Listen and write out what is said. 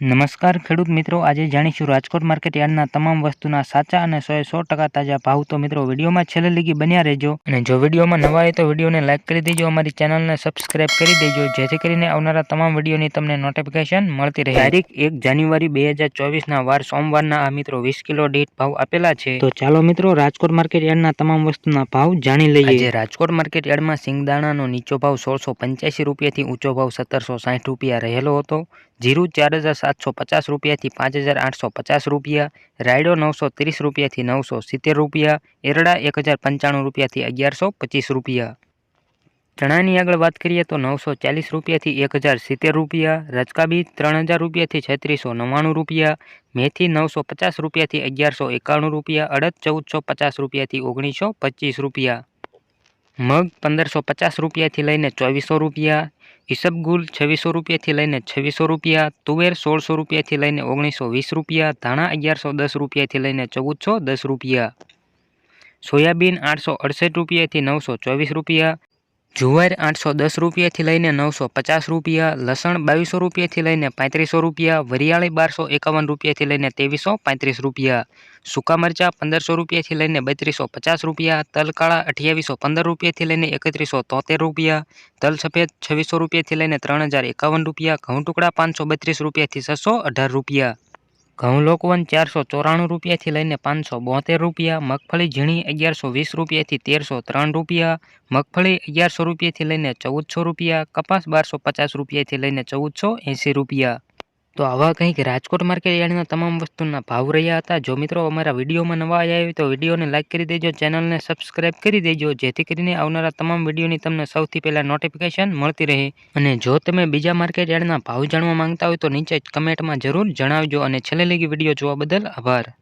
નમસ્કાર ખેડૂત મિત્રો, આજે જાણીશું રાજકોટ માર્કેટ યાર્ડના તમામ વસ્તુના સાચા અને 100% તાજા ભાવ। તો મિત્રો વિડીયોમાં છેલ્લે લગી બન્યા રહેજો અને જો વિડીયોમાં નવા હોય તો વિડીયોને લાઇક કરી દેજો, અમારી ચેનલને સબસ્ક્રાઇબ કરી દેજો જેથી કરીને આવનારા તમામ વિડીયોની તમને નોટિફિકેશન મળતી રહે। તારીખ 1 જાન્યુઆરી 2024ના વાર સોમવારના આ મિત્રો 20 કિલો દીઠ ભાવ આપેલા છે। તો ચાલો મિત્રો રાજકોટ માર્કેટ યાર્ડના તમામ વસ્તુના ભાવ જાણી લઈએ। આજે રાજકોટ માર્કેટ યાર્ડમાં સિંગદાણાનો નીચો ભાવ 1685 રૂપિયાથી ઊંચો ભાવ 1760 રૂપિયા રહેલો હતો। जीरु 4750 रुपया थी 5850 रुपया, रायडो 930 रुपया थी 970 रुपया, एरड़ा 1095 रुपया थी 1125 रुपया। चणानी आगळ बात करिए तो 940 रुपया थी 1070 रुपया, रचका बीज 3000 रुपया थी 3699 रुपया, मेथी 950 रुपया थी 1191 रुपया, अड़द 1450 रुपया थी 1925 रुपया, मग 1550 रुपया थी लईने 2400 रुपया, ईसबगुल 2600 रुपया थी लईने 2600 रुपया, तुवेर 1600 रुपया थी लईने 1920 रुपया, धाणा 1110 रुपया थी लईने 1410 रुपया, सोयाबीन 868 रुपया थी 924 रुपया, जुवार 810 रुपया थी लईने 950 रुपया, लसण 2200 रुपया थी लईने 3500 रुपया, वरियाળી 1251 रुपया थी लईने 2335 रुपया, सूका मरचा 1500 रुपया थी लईने 3250 रुपया, तल काळा 2815 रुपया थी लईने 3173 रुपया, तल सफेद 2600 रुपया थी लईने 3051 रुपया, घऊं टुकड़ा 532 रुपया थी 618 रुपया, घऊं लोकवन 494 रुपया थी लईने 572 रुपया, मगफળી झीणी 1120 रुपया थी 1303 रुपया, मगफળી 1100 रुपया थी लईने 1400 रुपया, कपास 1250 रुपया थी लईने 1480 रुपया। तो आवा कंईक राजकोट मार्केट यार्डना तमाम वस्तुना भाव रह्या हता। जो मित्रों अमारा विडियोमां नवा आव्या होय तो विडियोने लाइक करी देजो, चेनलने सब्सक्राइब करी देजो जेथी करीने आवनारा तमाम विडियोनी तमने सौथी पहेला नोटिफिकेशन मळती रहे। अने जो तमे बीजा मार्केट यार्डना भाव जाणवा मांगता होय तो नीचे कमेंटमां जरूर जणावजो। अने छेल्ले लगी विडियो जोवा बदल आभार।